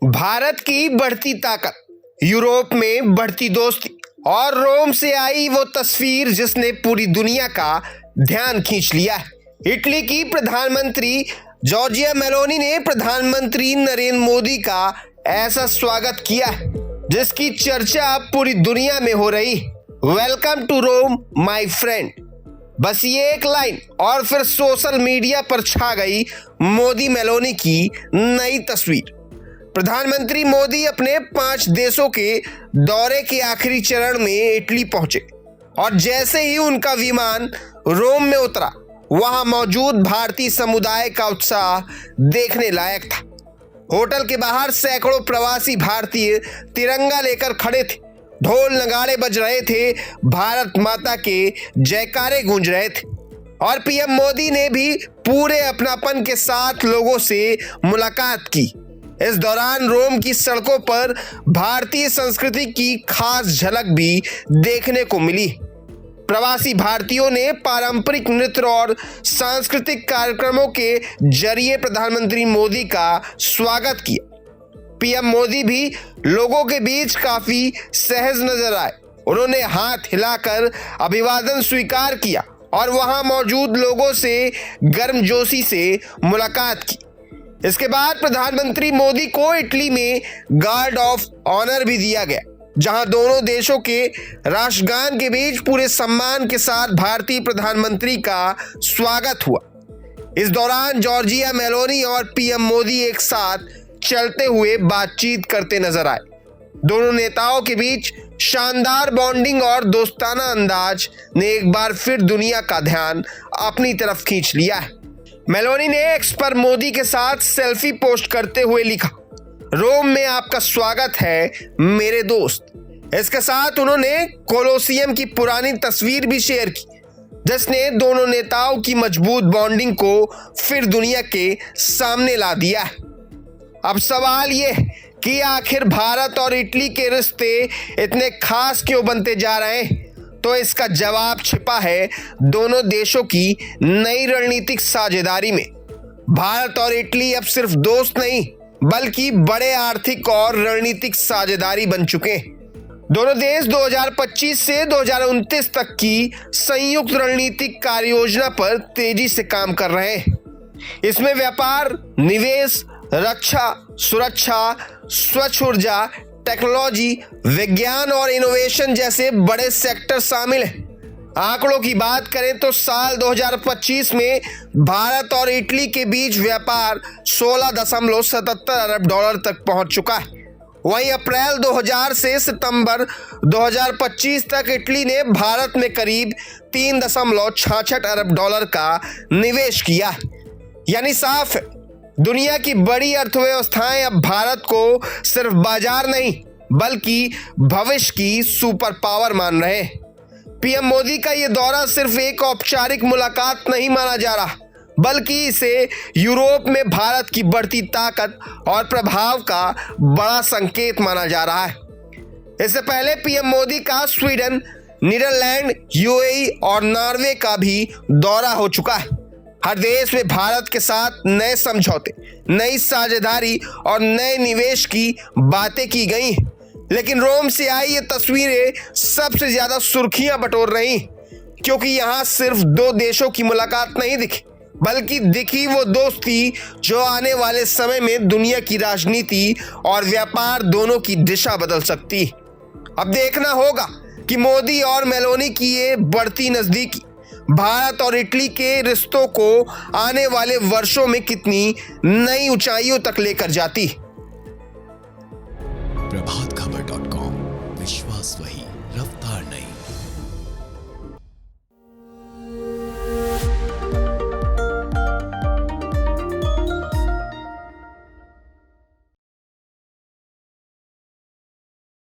भारत की बढ़ती ताकत, यूरोप में बढ़ती दोस्ती और रोम से आई वो तस्वीर जिसने पूरी दुनिया का ध्यान खींच लिया है। इटली की प्रधानमंत्री जॉर्जिया मेलोनी ने प्रधानमंत्री नरेंद्र मोदी का ऐसा स्वागत किया है जिसकी चर्चा अब पूरी दुनिया में हो रही। Welcome to Rome my friend. बस ये एक लाइन और फिर सोशल मीडिया पर छा गई मोदी मेलोनी की नई तस्वीर। प्रधानमंत्री मोदी अपने 5 देशों के दौरे के आखिरी चरण में इटली पहुंचे और जैसे ही उनका विमान रोम में उतरा, वहां मौजूद भारतीय समुदाय का उत्साह देखने लायक था। होटल के बाहर सैकड़ों प्रवासी भारतीय तिरंगा लेकर खड़े थे, ढोल नगाड़े बज रहे थे, भारत माता के जयकारे गूंज रहे थे और पीएम मोदी ने भी पूरे अपनापन के साथ लोगों से मुलाकात की। इस दौरान रोम की सड़कों पर भारतीय संस्कृति की खास झलक भी देखने को मिली। प्रवासी भारतीयों ने पारंपरिक नृत्य और सांस्कृतिक कार्यक्रमों के जरिए प्रधानमंत्री मोदी का स्वागत किया। पीएम मोदी भी लोगों के बीच काफी सहज नजर आए। उन्होंने हाथ हिलाकर अभिवादन स्वीकार किया और वहां मौजूद लोगों से गर्मजोशी से मुलाकात की। इसके बाद प्रधानमंत्री मोदी को इटली में गार्ड ऑफ ऑनर भी दिया गया, जहां दोनों देशों के राष्ट्रगान के बीच पूरे सम्मान के साथ भारतीय प्रधानमंत्री का स्वागत हुआ। इस दौरान जॉर्जिया मेलोनी और पीएम मोदी एक साथ चलते हुए बातचीत करते नजर आए। दोनों नेताओं के बीच शानदार बॉन्डिंग और दोस्ताना अंदाज ने एक बार फिर दुनिया का ध्यान अपनी तरफ खींच लिया है। मेलोनी ने एक्स पर मोदी के साथ सेल्फी पोस्ट करते हुए लिखा, रोम में आपका स्वागत है मेरे दोस्त। इसके साथ उन्होंने कोलोसियम की पुरानी तस्वीर भी शेयर की, जिसने दोनों नेताओं की मजबूत बॉन्डिंग को फिर दुनिया के सामने ला दिया है। अब सवाल ये है कि आखिर भारत और इटली के रिश्ते इतने खास क्यों बनते जा रहे हैं? तो इसका जवाब छिपा है दोनों देशों की नई रणनीतिक साझेदारी में। भारत और इटली अब सिर्फ दोस्त नहीं बल्कि बड़े आर्थिक और रणनीतिक साझेदारी बन चुके हैं। दोनों देश 2025 से 2029 तक की संयुक्त रणनीतिक कार्य योजना पर तेजी से काम कर रहे हैं। इसमें व्यापार, निवेश, रक्षा, सुरक्षा, स्वच्छ ऊर्जा, टेक्नोलॉजी, विज्ञान और इनोवेशन जैसे बड़े सेक्टर शामिल हैं। आंकड़ों की बात करें तो साल 2025 में भारत और इटली के बीच व्यापार 16.77 अरब डॉलर तक पहुंच चुका है। वहीं अप्रैल 2000 से सितंबर 2025 तक इटली ने भारत में करीब 3.66 अरब डॉलर का निवेश किया है। यानी साफ है, दुनिया की बड़ी अर्थव्यवस्थाएं अब भारत को सिर्फ बाजार नहीं बल्कि भविष्य की सुपर पावर मान रहे हैं। पीएम मोदी का यह दौरा सिर्फ एक औपचारिक मुलाकात नहीं माना जा रहा, बल्कि इसे यूरोप में भारत की बढ़ती ताकत और प्रभाव का बड़ा संकेत माना जा रहा है। इससे पहले पीएम मोदी का स्वीडन, नीदरलैंड, यूएई और नॉर्वे का भी दौरा हो चुका है। हर देश में भारत के साथ नए समझौते, नई साझेदारी और नए निवेश की बातें की गई हैं। लेकिन रोम से आई ये तस्वीरें सबसे ज्यादा सुर्खियां बटोर रही, क्योंकि यहां सिर्फ 2 देशों की मुलाकात नहीं दिखी, बल्कि दिखी वो दोस्ती जो आने वाले समय में दुनिया की राजनीति और व्यापार दोनों की दिशा बदल सकती है। अब देखना होगा कि मोदी और मेलोनी की ये बढ़ती नजदीकी भारत और इटली के रिश्तों को आने वाले वर्षों में कितनी नई ऊंचाइयों तक लेकर जाती। प्रभातखबर.com, विश्वास वही, रफ्तार नहीं।